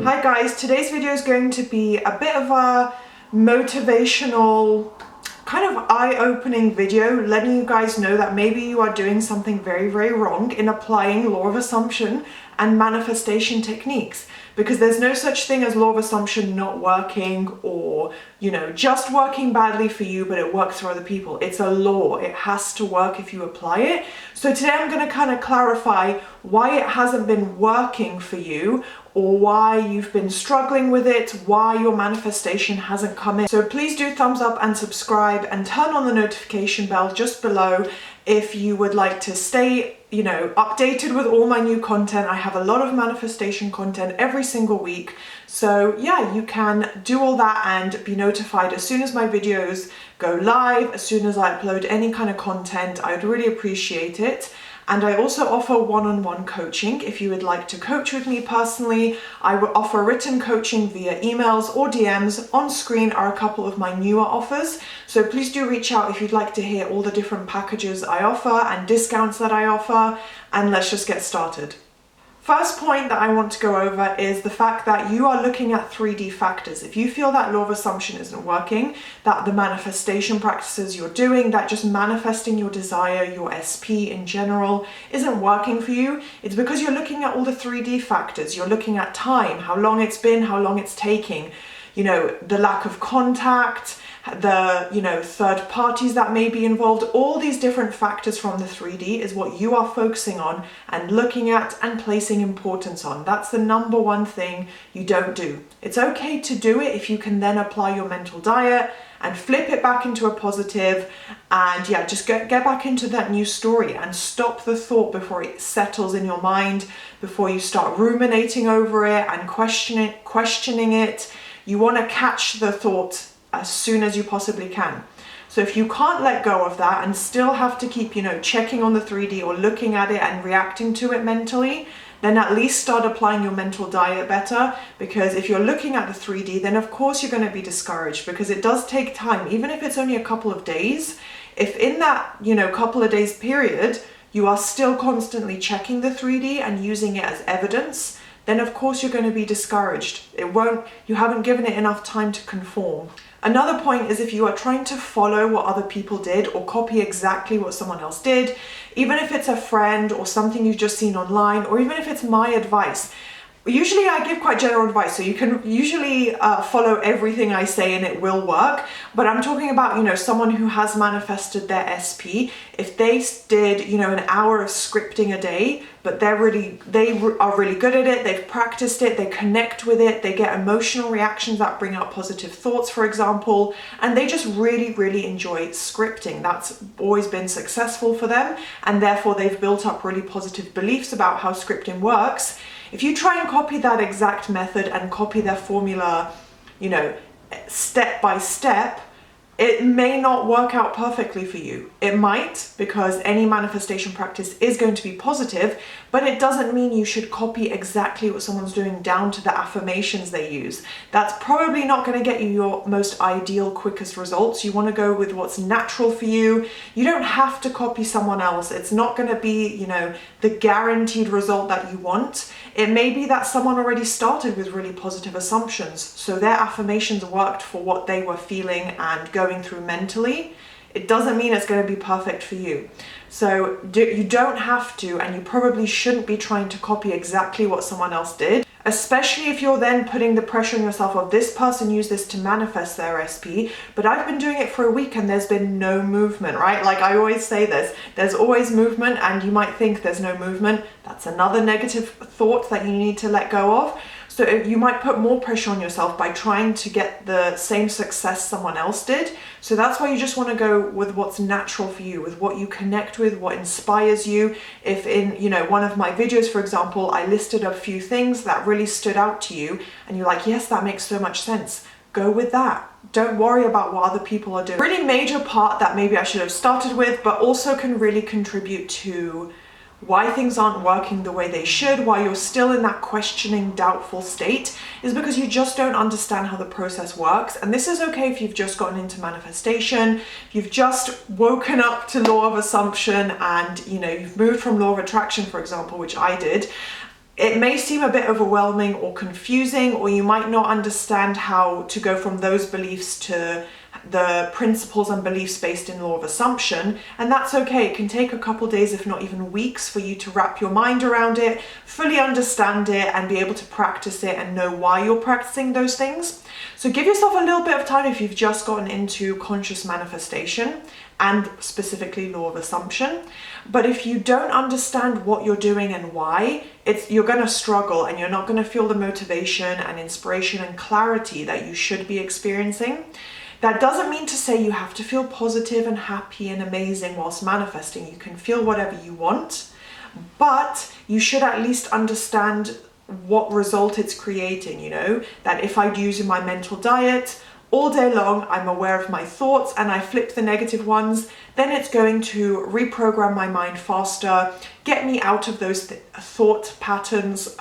Hi guys, today's video is going to be a bit of a motivational, kind of eye-opening video, letting you guys know that maybe you are doing something very, very wrong in applying law of assumption and manifestation techniques, because there's no such thing as law of assumption not working or, you know, just working badly for you but it works for other people. It's a law. It has to work if you apply it. So today I'm going to kind of clarify why it hasn't been working for you, or why you've been struggling with it, why your manifestation hasn't come in. So please do thumbs up and subscribe and turn on the notification bell just below if you would like to stay, you know, updated with all my new content. I have a lot of manifestation content every single week. So yeah, you can do all that and be notified as soon as my videos go live, as soon as I upload any kind of content. I'd really appreciate it. And I also offer one-on-one coaching. If you would like to coach with me personally, I will offer written coaching via emails or DMs. On screen are a couple of my newer offers. So please do reach out if you'd like to hear all the different packages I offer and discounts that I offer. And let's just get started. First point that I want to go over is the fact that you are looking at 3D factors. If you feel that law of assumption isn't working, that the manifestation practices you're doing, that just manifesting your desire, your SP in general, isn't working for you, it's because you're looking at all the 3D factors. You're looking at time, how long it's been, how long it's taking, you know, the lack of contact, the, you know, third parties that may be involved. All these different factors from the 3D is what you are focusing on and looking at and placing importance on. That's the number one thing you don't do. It's okay to do it if you can then apply your mental diet and flip it back into a positive, and yeah, just get back into that new story and stop the thought before it settles in your mind, before you start ruminating over it and questioning it. You want to catch the thought as soon as you possibly can. So if you can't let go of that and still have to keep, you know, checking on the 3D or looking at it and reacting to it mentally, then at least start applying your mental diet better. Because if you're looking at the 3D, then of course you're going to be discouraged, because it does take time. Even if it's only a couple of days, if in that, you know, couple of days period, you are still constantly checking the 3D and using it as evidence, then of course you're going to be discouraged. You haven't given it enough time to conform. Another point is if you are trying to follow what other people did or copy exactly what someone else did, even if it's a friend or something you've just seen online, or even if it's my advice. Usually I give quite general advice, so you can usually follow everything I say and it will work. But I'm talking about, you know, someone who has manifested their SP. If they did, you know, an hour of scripting a day, but they are really good at it, they've practiced it, they connect with it, they get emotional reactions that bring out positive thoughts, for example, and they just really, really enjoy scripting. That's always been successful for them, and therefore they've built up really positive beliefs about how scripting works. If you try and copy that exact method and copy their formula, you know, step by step, it may not work out perfectly for you. It might, because any manifestation practice is going to be positive, but it doesn't mean you should copy exactly what someone's doing down to the affirmations they use. That's probably not going to get you your most ideal, quickest results. You want to go with what's natural for you. You don't have to copy someone else. It's not going to be, you know, the guaranteed result that you want. It may be that someone already started with really positive assumptions, so their affirmations worked for what they were feeling and going through mentally. It doesn't mean it's going to be perfect for you. So you don't have to, and you probably shouldn't be trying to copy exactly what someone else did, especially if you're then putting the pressure on yourself of this person used this to manifest their SP, but I've been doing it for a week and there's been no movement, right? Like I always say this, there's always movement, and you might think there's no movement. That's another negative thought that you need to let go of. So you might put more pressure on yourself by trying to get the same success someone else did. So that's why you just want to go with what's natural for you, with what you connect with, what inspires you. If in, you know, one of my videos, for example, I listed a few things that really stood out to you and you're like, yes, that makes so much sense. Go with that. Don't worry about what other people are doing. Really major part that maybe I should have started with, but also can really contribute to why things aren't working the way they should, why you're still in that questioning, doubtful state, is because you just don't understand how the process works. And this is okay if you've just gotten into manifestation, if you've just woken up to law of assumption and, you know, you've moved from law of attraction, for example, which I did. it may seem a bit overwhelming or confusing, or you might not understand how to go from those beliefs to the principles and beliefs based in law of assumption, and that's okay. It can take a couple days, if not even weeks, for you to wrap your mind around it, fully understand it, and be able to practice it and know why you're practicing those things. So give yourself a little bit of time if you've just gotten into conscious manifestation and specifically law of assumption. But if you don't understand what you're doing and why, you're going to struggle, and you're not going to feel the motivation and inspiration and clarity that you should be experiencing. That doesn't mean to say you have to feel positive and happy and amazing whilst manifesting. You can feel whatever you want, but you should at least understand what result it's creating, you know, that if I use my mental diet all day long, I'm aware of my thoughts and I flip the negative ones, then it's going to reprogram my mind faster, get me out of those thought patterns,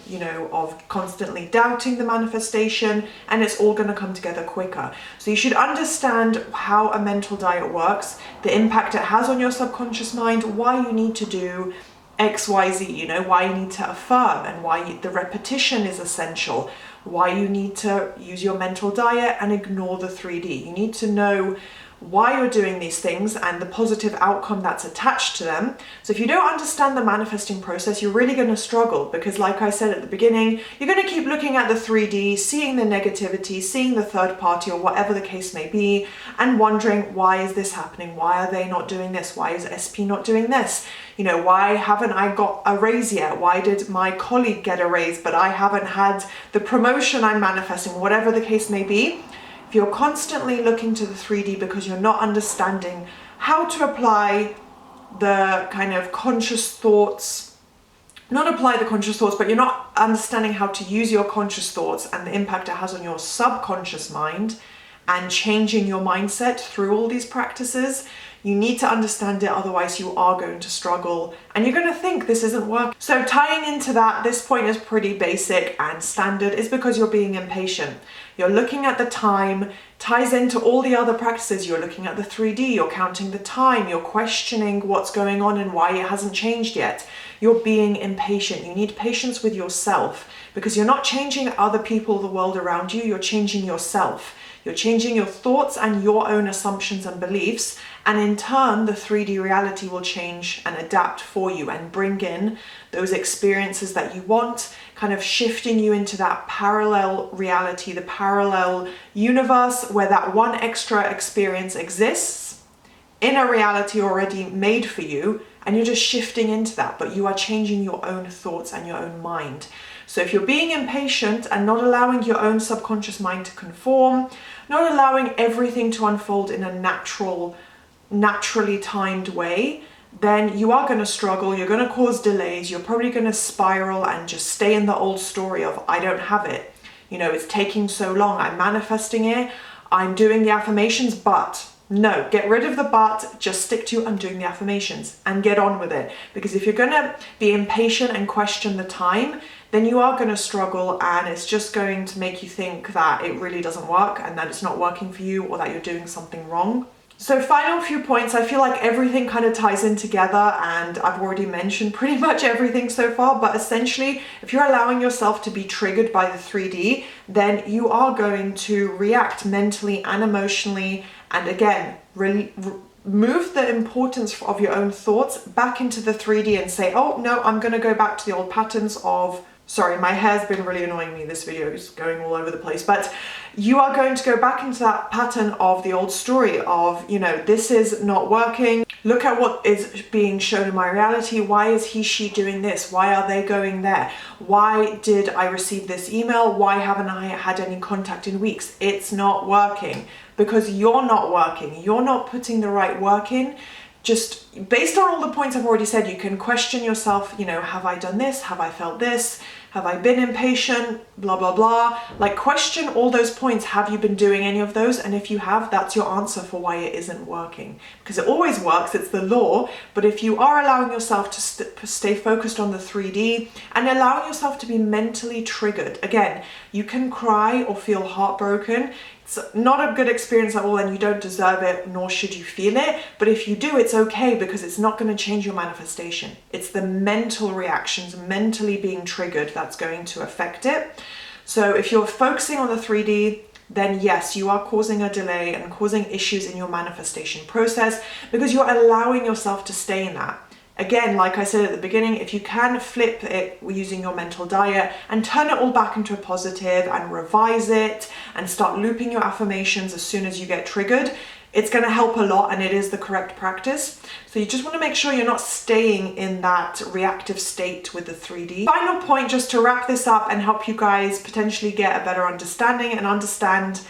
you know, of constantly doubting the manifestation, and it's all going to come together quicker. So you should understand how a mental diet works, the impact it has on your subconscious mind, why you need to do X, Y, Z, you know, why you need to affirm, and why the repetition is essential, why you need to use your mental diet and ignore the 3D. You need to know why you're doing these things and the positive outcome that's attached to them. So if you don't understand the manifesting process, you're really going to struggle, because like I said at the beginning, you're going to keep looking at the 3D, seeing the negativity, seeing the third party or whatever the case may be, and wondering, why is this happening? Why are they not doing this? Why is SP not doing this? You know, why haven't I got a raise yet? Why did my colleague get a raise, but I haven't had the promotion I'm manifesting? Whatever the case may be, if you're constantly looking to the 3D because you're not understanding how to apply the kind of conscious thoughts, but you're not understanding how to use your conscious thoughts and the impact it has on your subconscious mind and changing your mindset through all these practices, you need to understand it, otherwise you are going to struggle and you're going to think this isn't working. So tying into that, this point is pretty basic and standard, is because you're being impatient. You're looking at the time, ties into all the other practices. You're looking at the 3D, you're counting the time, you're questioning what's going on and why it hasn't changed yet. You're being impatient. You need patience with yourself, because you're not changing other people, the world around you, you're changing yourself. You're changing your thoughts and your own assumptions and beliefs, and in turn the 3D reality will change and adapt for you and bring in those experiences that you want, kind of shifting you into that parallel reality, the parallel universe where that one extra experience exists in a reality already made for you, and you're just shifting into that, but you are changing your own thoughts and your own mind. So if you're being impatient and not allowing your own subconscious mind to conform, not allowing everything to unfold in a naturally timed way, then you are going to struggle, you're going to cause delays, you're probably going to spiral and just stay in the old story of, I don't have it. You know, it's taking so long, I'm manifesting it, I'm doing the affirmations, but no, get rid of the but, just stick to I'm doing the affirmations and get on with it. Because if you're going to be impatient and question the time, then you are going to struggle, and it's just going to make you think that it really doesn't work and that it's not working for you, or that you're doing something wrong. So final few points, I feel like everything kind of ties in together, and I've already mentioned pretty much everything so far, but essentially if you're allowing yourself to be triggered by the 3D, then you are going to react mentally and emotionally, and again, move the importance of your own thoughts back into the 3D and say, oh no, I'm going to go back to the old patterns of, sorry, my hair's been really annoying me, this video is going all over the place, but you are going to go back into that pattern of the old story of, you know, this is not working, look at what is being shown in my reality, why is he, she doing this, why are they going there, why did I receive this email, why haven't I had any contact in weeks, it's not working, because you're not working, you're not putting the right work in. Just based on all the points I've already said, you can question yourself, you know, have I done this? Have I felt this? Have I been impatient? Blah, blah, blah. Like, question all those points. Have you been doing any of those? And if you have, that's your answer for why it isn't working. Because it always works, it's the law. But if you are allowing yourself to stay focused on the 3D and allowing yourself to be mentally triggered, again, you can cry or feel heartbroken. It's not a good experience at all, and you don't deserve it, nor should you feel it. But if you do, it's okay, because it's not going to change your manifestation. It's the mental reactions, mentally being triggered, that's going to affect it. So if you're focusing on the 3D, then yes, you are causing a delay and causing issues in your manifestation process, because you're allowing yourself to stay in that. Again, like I said at the beginning, if you can flip it using your mental diet and turn it all back into a positive and revise it and start looping your affirmations as soon as you get triggered, it's going to help a lot, and it is the correct practice. So you just want to make sure you're not staying in that reactive state with the 3D. Final point, just to wrap this up and help you guys potentially get a better understanding and understand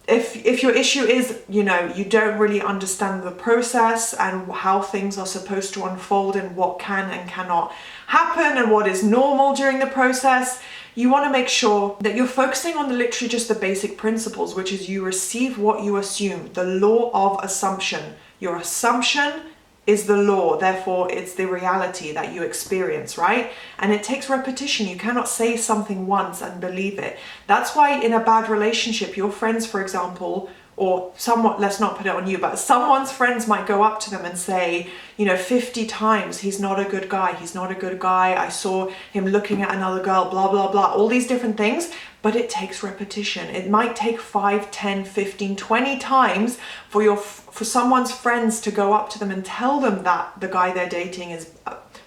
if your issue is, you don't really understand the process and how things are supposed to unfold and what can and cannot happen and what is normal during the process, you want to make sure that you're focusing on literally just the basic principles, which is you receive what you assume, the law of assumption. Your assumption is the law, therefore it's the reality that you experience, right? And it takes repetition. You cannot say something once and believe it. That's why in a bad relationship, your friends, for example, or somewhat, let's not put it on you, but someone's friends might go up to them and say, 50 times, he's not a good guy, he's not a good guy, I saw him looking at another girl, blah, blah, blah, all these different things. But it takes repetition. It might take 5, 10, 15, 20 times for someone's friends to go up to them and tell them that the guy they're dating is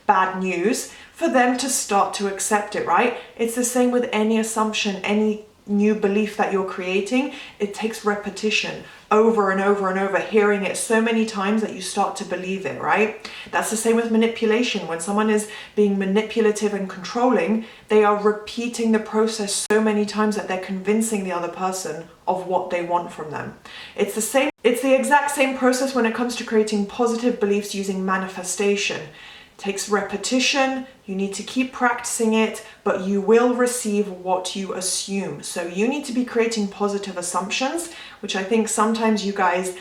bad news, for them to start to accept it, right? It's the same with any assumption, any new belief that you're creating. It takes repetition, over and over and over, hearing it so many times that you start to believe it, right? That's the same with manipulation. When someone is being manipulative and controlling, they are repeating the process so many times that they're convincing the other person of what they want from them. It's the exact same process when it comes to creating positive beliefs using manifestation. It takes repetition, you need to keep practicing it, but you will receive what you assume. So you need to be creating positive assumptions, which I think sometimes you guys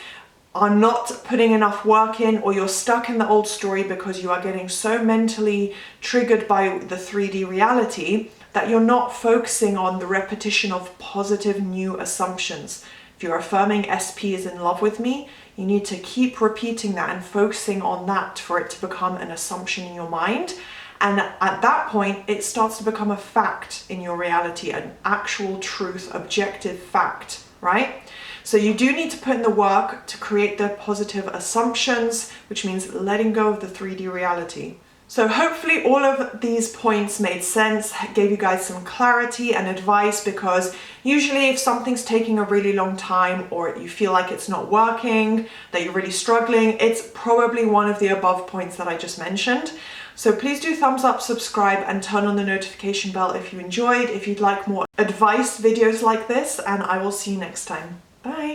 are not putting enough work in, or you're stuck in the old story because you are getting so mentally triggered by the 3D reality that you're not focusing on the repetition of positive new assumptions. If you're affirming SP is in love with me, you need to keep repeating that and focusing on that for it to become an assumption in your mind. And at that point, it starts to become a fact in your reality, an actual truth, objective fact, right? So you do need to put in the work to create the positive assumptions, which means letting go of the 3D reality. So hopefully all of these points made sense, gave you guys some clarity and advice, because usually if something's taking a really long time, or you feel like it's not working, that you're really struggling, it's probably one of the above points that I just mentioned. So please do thumbs up, subscribe, and turn on the notification bell if you enjoyed, if you'd like more advice videos like this, and I will see you next time. Bye.